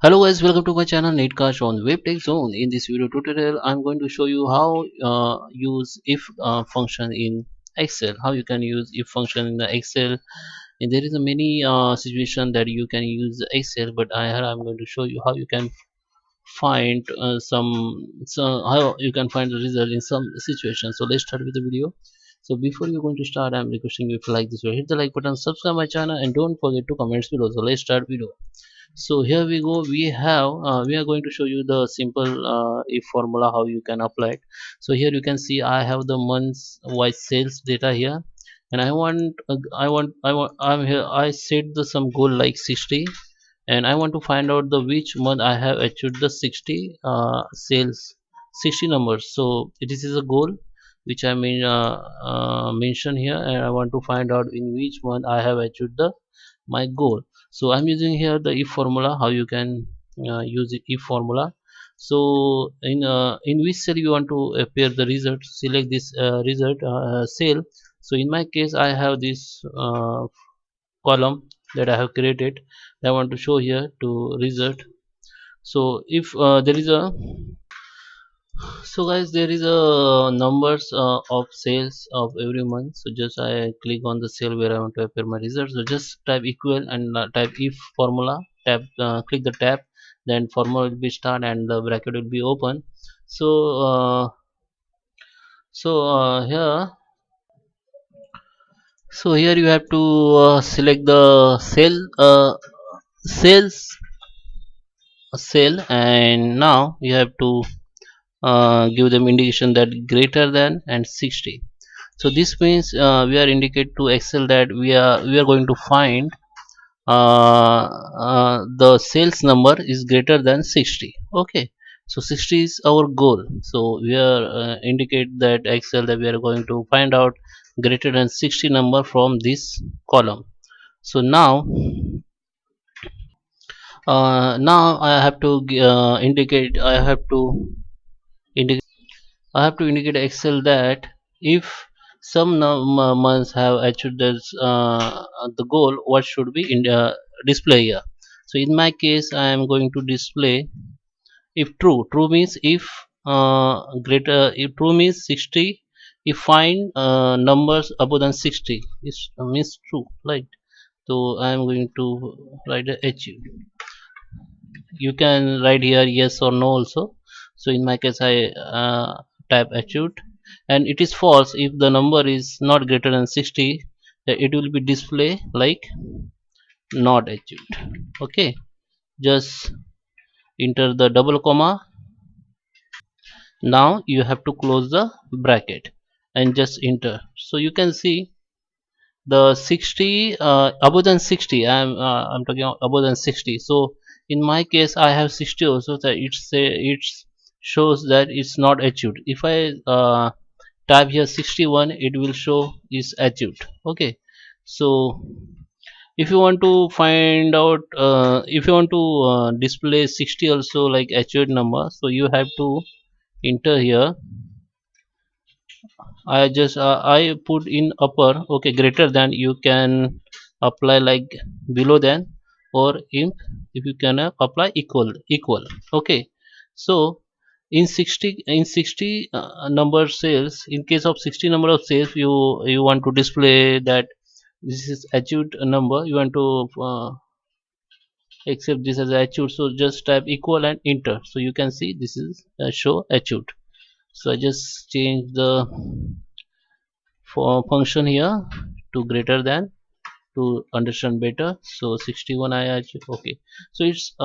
Hello guys, welcome to my channel Netcast on WebTech Zone. In this video tutorial, I'm going to show you how use if function in Excel. How you can use if function in the Excel. And there is a many situation that you can use Excel, but I'm going to show you how you can find some how you can find the result in some situation. So let's start with the video. So before you're going to start, I'm requesting you to like this video, hit the like button, subscribe my channel, and don't forget to comment below. So let's start video. So here we go, we are going to show you the simple if formula how you can apply it. So here you can see I have the months wise sales data here, and I'm here, I set the some goal like 60, and I want to find out the which month I have achieved the 60 sales, 60 numbers. So this is a goal which I mean mention here, and I want to find out in which month I have achieved the my goal. So I'm using here the if formula. How you can use the if formula. So in which cell you want to appear the result, select this result cell. So in my case I have this column that I have created that I want to show here to result. So if there is a, so guys, there is a numbers of sales of every month. So just I click on the cell where I want to appear my result. So just type equal and type if formula, tab, click the tab, then formula will be start and the bracket will be open. So here, so here you have to select the sales cell, and now you have to give them indication that greater than and 60. So this means we are indicate to Excel that we are going to find the sales number is greater than 60. Okay, so 60 is our goal. So we are indicate that Excel that we are going to find out greater than 60 number from this column. So now I have to indicate, I have to indicate Excel that if some months have achieved this, the goal, what should be in display here. So in my case, I am going to display if true. True means if greater. If true means 60. If find numbers above than 60 is means true, right? So I am going to write a achieve. You can write here yes or no also. So in my case I type achieved, and it is false if the number is not greater than 60. It will be display like not achieved. Okay, just enter the double comma. Now you have to close the bracket and just enter. So you can see the 60 above than 60. I'm talking above than 60. So in my case I have 60 also, that it shows that it's not achieved. If I type here 61, it will show is achieved. Okay, so if you want to find out if you want to display 60 also like achieved number, so you have to enter here. I put in upper. Okay, greater than you can apply like below than, or if you can apply equal. Okay, so in 60 number sales, in case of 60 number of sales, you want to display that this is achieved number. You want to accept this as achieved. So just type equal and enter. So you can see this is show achieved. So I just change the for function here to greater than to understand better. So 61 I achieve. Okay, so it's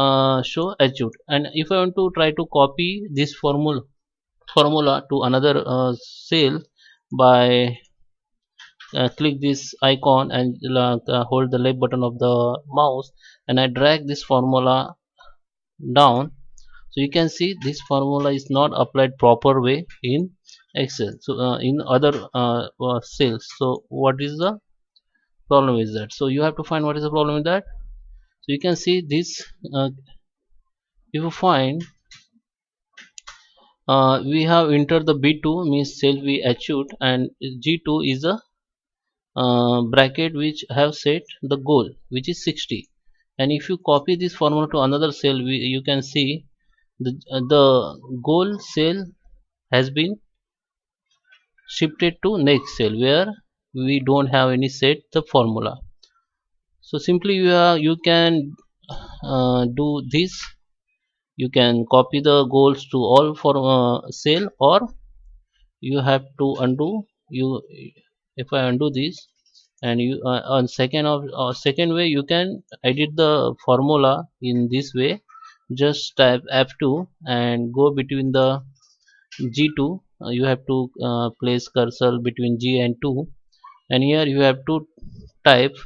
show achieved. And if I want to try to copy this formula to another cell by click this icon and hold the left button of the mouse, and I drag this formula down. So you can see this formula is not applied proper way in Excel. So in other cells. So what is the problem is that? So you have to find what is the problem with that. So you can see this if you find we have entered the B2 means cell we achieved, and G2 is a bracket which have set the goal which is 60, and if you copy this formula to another cell, you can see the goal cell has been shifted to next cell where we don't have any set the formula. So simply you can do this. You can copy the goals to all for cell, or you have to undo. You If I undo this, and you on second way, you can edit the formula in this way. Just type F2 and go between the G2. You have to place cursor between G and 2, and here you have to type,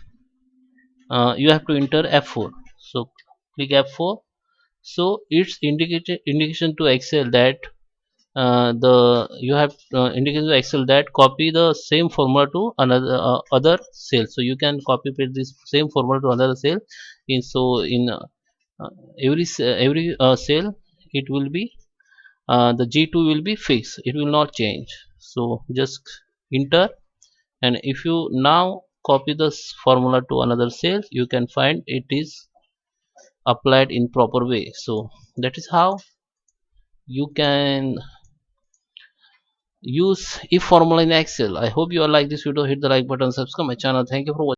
you have to enter F4. So click F4. So it's indication to Excel that the you have indication to Excel that copy the same formula to another other cell. So you can copy paste this same formula to another cell. In uh, every cell, it will be the G2 will be fixed. It will not change. So just enter, and if you now copy this formula to another cell, you can find it is applied in proper way. So that is how you can use if formula in Excel. I hope you all like this video. Hit the like button, subscribe my channel. Thank you for watching.